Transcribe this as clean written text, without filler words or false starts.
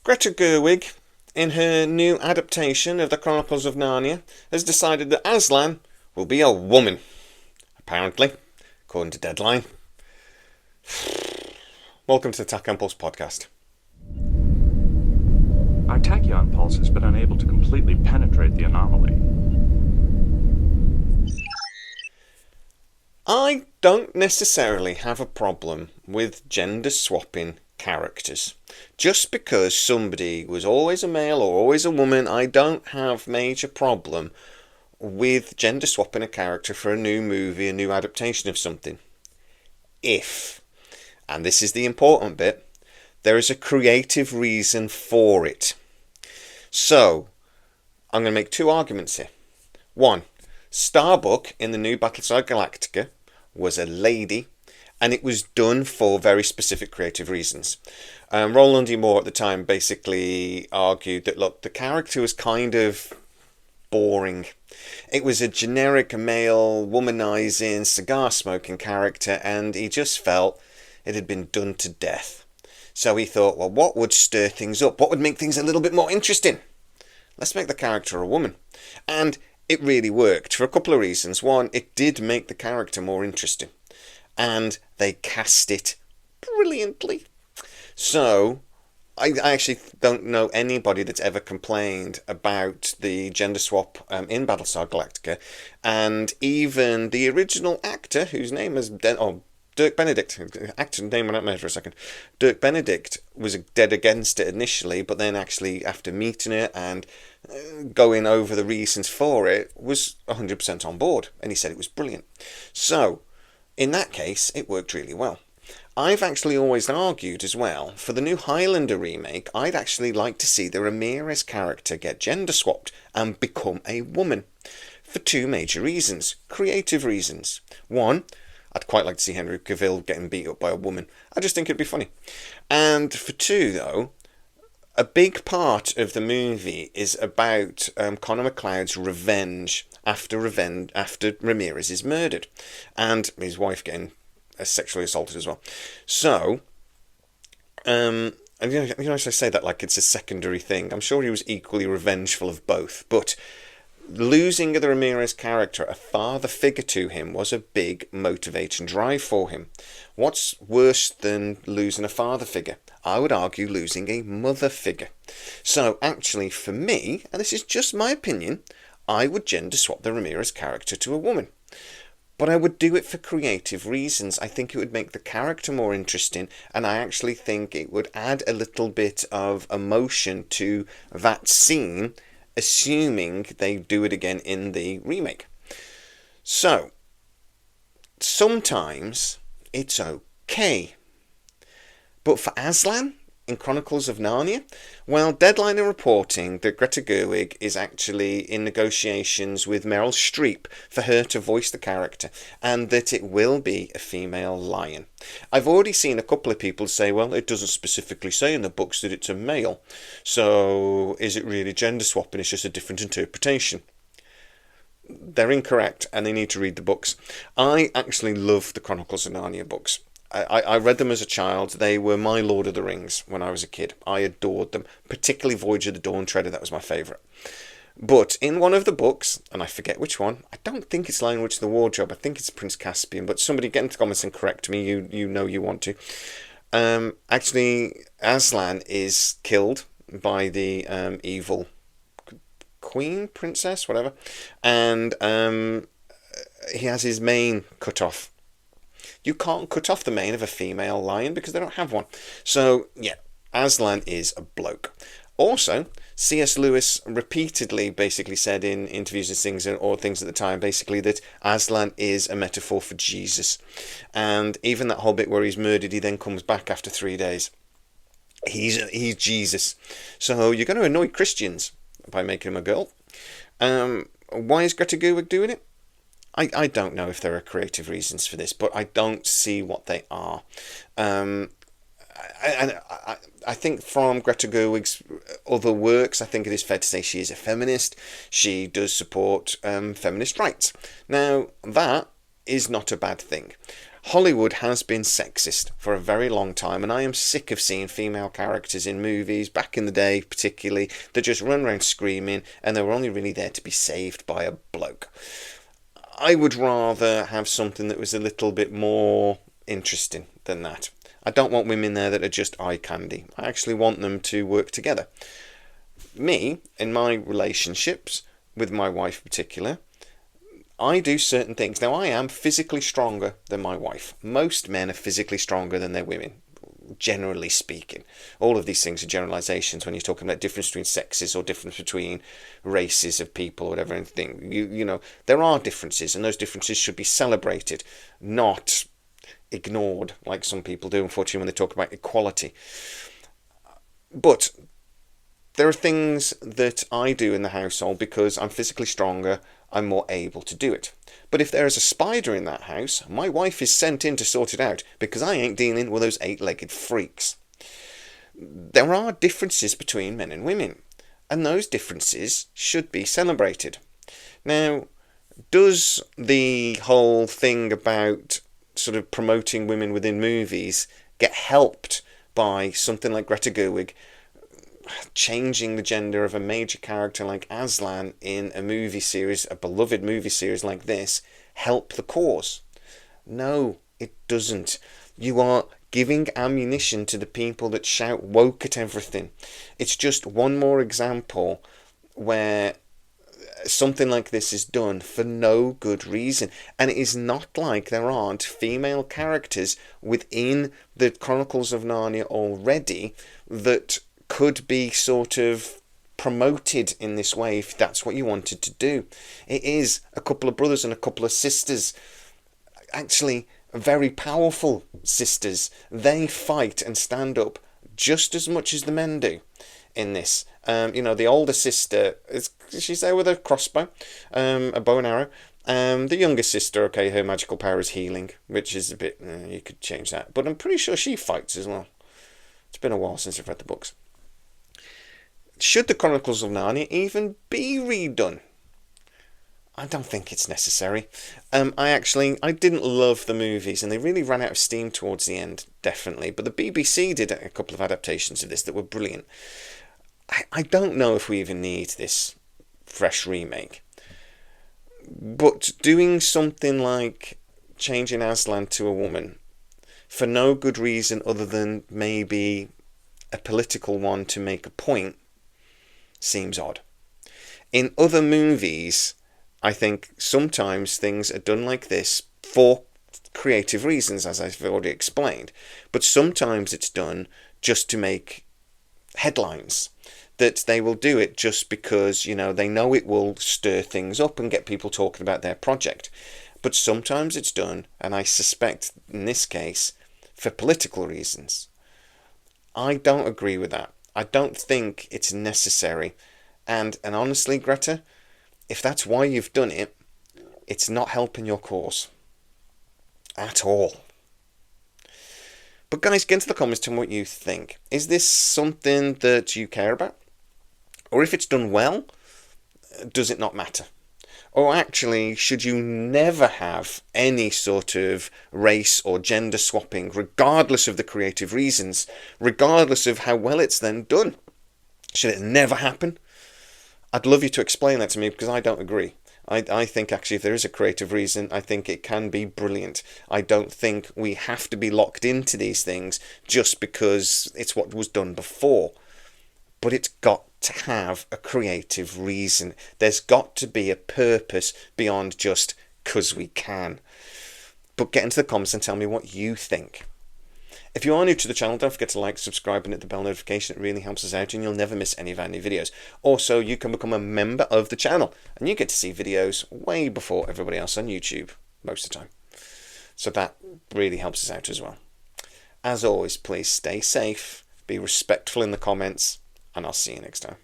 Greta Gerwig, in her new adaptation of the Chronicles of Narnia, has decided that Aslan will be a woman. Apparently, according to Deadline. Welcome to the Tachyon Pulse podcast. Our Tachyon pulse has been unable to completely penetrate the anomaly. I don't necessarily have a problem with gender swapping characters. Just because somebody was always a male or always a woman, I don't have major problem with gender swapping a character for a new movie, a new adaptation of something. If, and this is the important bit, there is a creative reason for it. So, I'm going to make two arguments here. One, Starbuck in the new Battlestar Galactica was a lady, and it was done for very specific creative reasons. Roland D. Moore at the time basically argued that, look, the character was kind of boring. It was a generic male, womanizing, cigar-smoking character, and he just felt it had been done to death. So he thought, well, what would stir things up? What would make things a little bit more interesting? Let's make the character a woman. And it really worked for a couple of reasons. One, it did make the character more interesting. And they cast it brilliantly. So, I actually don't know anybody that's ever complained about the gender swap in Battlestar Galactica. And even the original actor, whose name is Dirk Benedict, actor name went out my head for a second. Dirk Benedict was dead against it initially, but then actually after meeting it and going over the reasons for it, was 100% on board. And he said it was brilliant. So, in that case, it worked really well. I've actually always argued as well, for the new Highlander remake, I'd actually like to see the Ramirez character get gender swapped and become a woman. For two major reasons. Creative reasons. One, I'd quite like to see Henry Cavill getting beat up by a woman. I just think it'd be funny. And for two, though, a big part of the movie is about Connor McLeod's revenge after Ramirez is murdered, and his wife getting sexually assaulted as well. So, and I say that like it's a secondary thing. I'm sure he was equally revengeful of both, but losing the Ramirez character, a father figure to him, was a big motivating drive for him. What's worse than losing a father figure? I would argue losing a mother figure. So actually for me, and this is just my opinion, I would gender swap the Ramirez character to a woman. But I would do it for creative reasons. I think it would make the character more interesting, and I actually think it would add a little bit of emotion to that scene, assuming they do it again in the remake. So, sometimes it's okay. But for Aslan in Chronicles of Narnia, well, Deadline are reporting that Greta Gerwig is actually in negotiations with Meryl Streep for her to voice the character, and that it will be a female lion. I've already seen a couple of people say, well, it doesn't specifically say in the books that it's a male, so is it really gender swapping? It's just a different interpretation. They're incorrect, and they need to read the books. I actually love the Chronicles of Narnia books. I read them as a child. They were my Lord of the Rings when I was a kid. I adored them, particularly Voyage of the Dawn Treader. That was my favourite. But in one of the books, and I forget which one, I don't think it's Lion Witch of the Wardrobe. I think it's Prince Caspian. But somebody get into the comments and correct me. You know you want to. Actually, Aslan is killed by the evil queen, princess, whatever, and he has his mane cut off. You can't cut off the mane of a female lion because they don't have one. So, yeah, Aslan is a bloke. Also, C.S. Lewis repeatedly basically said in interviews and things or things at the time, basically that Aslan is a metaphor for Jesus. And even that whole bit where he's murdered, he then comes back after 3 days. He's Jesus. So you're going to annoy Christians by making him a girl. Why is Greta Gerwig doing it? I don't know if there are creative reasons for this, but I don't see what they are. I think from Greta Gerwig's other works, I think it is fair to say she is a feminist. She does support feminist rights. Now, that is not a bad thing. Hollywood has been sexist for a very long time, and I am sick of seeing female characters in movies, back in the day particularly, that just run around screaming and they were only really there to be saved by a bloke. I would rather have something that was a little bit more interesting than that. I don't want women there that are just eye candy. I actually want them to work together. Me, in my relationships, with my wife in particular, I do certain things. Now, I am physically stronger than my wife. Most men are physically stronger than their women, generally speaking. All of these things are generalizations when you're talking about difference between sexes or difference between races of people or whatever. You know, there are differences, and those differences should be celebrated, not ignored like some people do, unfortunately, when they talk about equality. But there are things that I do in the household because I'm physically stronger, I'm more able to do it. But if there is a spider in that house, my wife is sent in to sort it out because I ain't dealing with those eight-legged freaks. There are differences between men and women, and those differences should be celebrated. Now, does the whole thing about sort of promoting women within movies get helped by something like Greta Gerwig changing the gender of a major character like Aslan in a movie series, a beloved movie series like this, help the cause? No, it doesn't. You are giving ammunition to the people that shout woke at everything. It's just one more example where something like this is done for no good reason. And it is not like there aren't female characters within the Chronicles of Narnia already that could be sort of promoted in this way if that's what you wanted to do. It is a couple of brothers and a couple of sisters, actually very powerful sisters. They fight and stand up just as much as the men do in this. You know, the older sister, she's there with a crossbow, a bow and arrow. The younger sister, okay, her magical power is healing, which is a bit, you could change that. But I'm pretty sure she fights as well. It's been a while since I've read the books. Should the Chronicles of Narnia even be redone? I don't think it's necessary. I didn't love the movies, and they really ran out of steam towards the end, definitely. But the BBC did a couple of adaptations of this that were brilliant. I don't know if we even need this fresh remake. But doing something like changing Aslan to a woman for no good reason other than maybe a political one to make a point seems odd. In other movies, I think sometimes things are done like this for creative reasons, as I've already explained. But sometimes it's done just to make headlines. That they will do it just because, you know, they know it will stir things up and get people talking about their project. But sometimes it's done, and I suspect in this case, for political reasons. I don't agree with that. I don't think it's necessary. And honestly, Greta, if that's why you've done it, it's not helping your cause. At all. But guys, get into the comments, tell me what you think. Is this something that you care about? Or if it's done well, does it not matter? Or actually, should you never have any sort of race or gender swapping, regardless of the creative reasons, regardless of how well it's then done? Should it never happen? I'd love you to explain that to me, because I don't agree. I think actually if there is a creative reason, I think it can be brilliant. I don't think we have to be locked into these things just because it's what was done before. But it's got to have a creative reason. There's got to be a purpose beyond just 'cause we can. But get into the comments and tell me what you think. If you are new to the channel, don't forget to like, subscribe and hit the bell notification. It really helps us out and you'll never miss any of our new videos. Also, you can become a member of the channel and you get to see videos way before everybody else on YouTube, most of the time. So that really helps us out as well. As always, please stay safe, be respectful in the comments, and I'll see you next time.